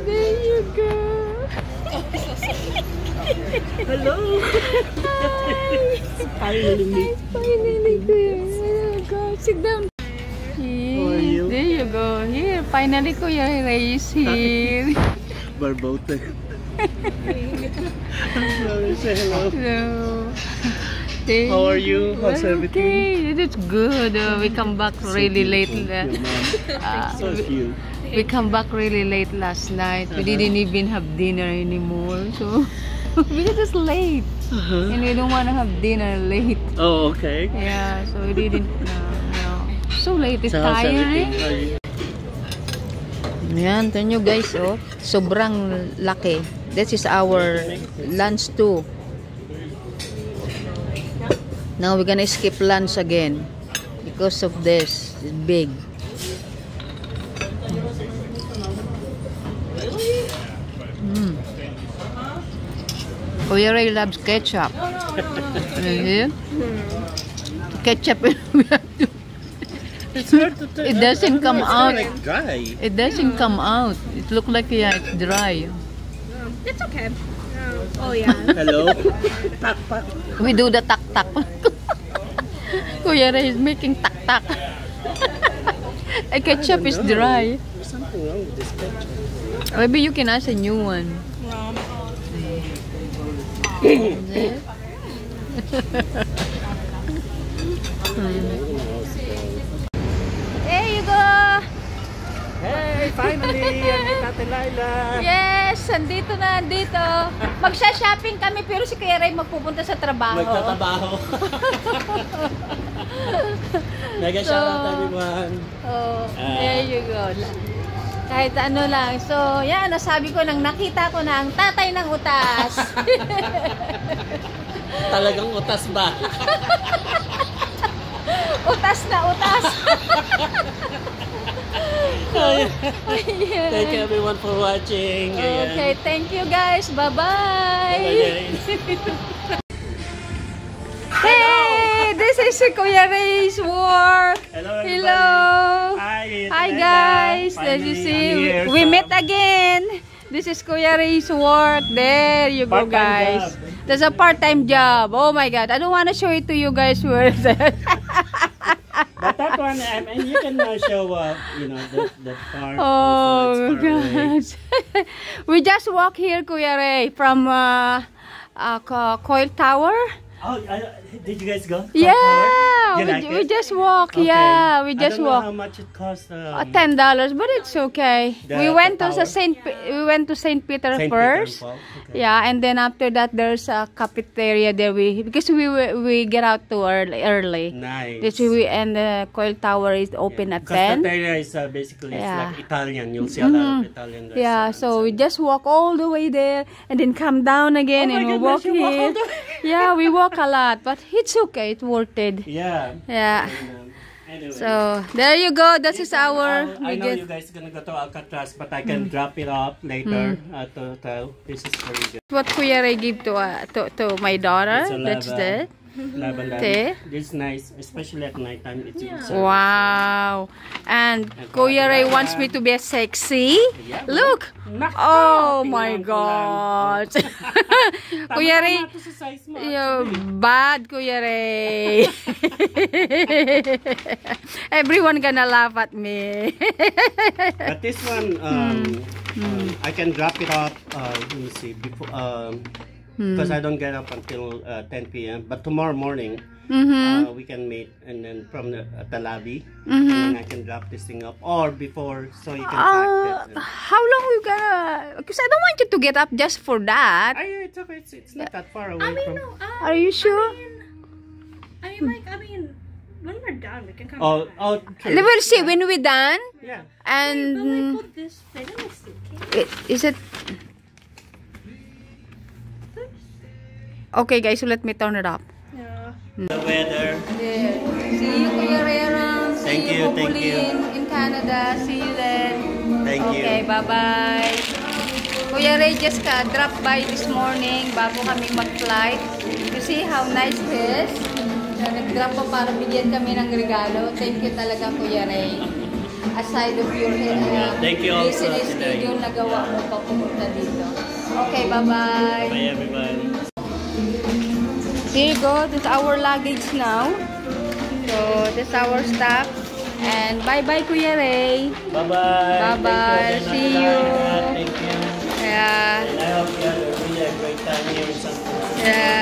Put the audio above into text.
There you go. Hello. Finally. Finally, there you go. Sit down. How are you? There you go. Here, finally, Kuya Ray is here. Barbote. Say hello. Hello. How are you? How's everything? Okay, it's good. We come back So really late. beautiful. Your mom. So cute. We come back really late last night. We didn't even have dinner anymore. So because it's late. And we don't want to have dinner late. Oh, okay. Yeah, so we didn't. So late. It's So how's everything? tiring. Yan, ito nyo guys, oh. Sobrang laki. This is our lunch too. Now we're gonna skip lunch again because of this. It's big. Kuya Ray loves ketchup. Ketchup. It's hard to tell. It doesn't come out. Like dry. It doesn't come out. It looks like it's dry. It's okay. Oh yeah. Hello. Pak pak. We do the tak-tak. Kuya Ray is making tak-tak. A ketchup is dry. There's something wrong with this ketchup. Maybe you can ask a new one. There you go. Hey, finally! I'm with Ate Laila. Yes, andito na, andito. Magsha-shopping kami pero si Kuya Ray magpupunta sa trabaho. Magtatrabaho. Mega shout out everyone. Oh, there you go. Kahit ano lang. So, yan, nasabi ko nang nakita ko na ang tatay ng utas. Talagang utas ba? Utas na utas. Thank you everyone for watching. Okay, thank you guys. Bye-bye. Hey, this is Kuya Ray's work. Hello everybody. Hello. Hi guys. As you see, we met again. This is Kuya Ray's work. There you go, guys. That's a part-time job. Oh my God. I don't want to show it to you guys. Where is that? But that one, I mean, you can show, you know, the part. Oh gosh. We just walk here, Kuya Ray, from Coil Tower. Oh, did you guys go? Yeah, like we it? just walk. Okay. Yeah, we just I don't know walk. how much it costs. $10, but it's okay. We went to Saint Peter first. Okay. Yeah, and then after that there's a cafeteria there. Because we get out too early. Nice. And the Coil Tower is open at 10. Cafeteria is basically it's Yeah. like Italian. You'll see a lot of Italian restaurants. Yeah, so we just walk all the way there and then come down again Oh my and we goodness, walk you walk here. all the way. Yeah, we walk a lot, but it's okay. It's worth it. Yeah. Yeah. Anyway. So there you go. That is our. I know you guys are gonna go to Alcatraz, but I can drop it off later at the hotel. This is very good. What Kuya Ray give to my daughter. It's a That's lava. it. Lavender. Te. This is nice, especially at nighttime. It's Wow. And Kuya Ray wants me to be sexy. Yeah. Look. Nako, Oh tingnan my ko God. lang. Kuya Ray. Tama to sa size mo, You're actually. bad, Kuya Ray. Everyone gonna laugh at me. But this one, I can drop it off. Let me see. Before, because I don't get up until 10 p.m. But tomorrow morning, we can meet, and then from the lobby, and then I can drop this thing up, or before, so you can pack it. How long we gonna? Because I don't want you to get up just for that. It's okay. It's not that far away from. Are you sure? I mean, when we're done, we can come. Oh, true. We'll see when we're done. Yeah. But we And put this thing in the suitcase. is it? Okay, guys. So let me turn it up. Yeah. The weather. There. See you, Kuya Ray, around. Thank See you, thank hopefully you. in Canada. See you then. Thank you. Okay, bye-bye. Kuya Ray just drop by this morning bago kami mag-flight. You see how nice it is? Nag-drop pa para bigyan kami ng regalo. Thank you talaga, Kuya Ray. aside of your Thank you also, business Ate schedule na gawa mo pa pumunta dito. Okay, bye-bye. Bye everyone. Here you go. This is our luggage now. So, this is our stuff. And bye-bye, Kuya Ray. Bye-bye. Bye-bye. See you. Thank you. Yeah. And I hope you had a really great time here in San Francisco. Yeah.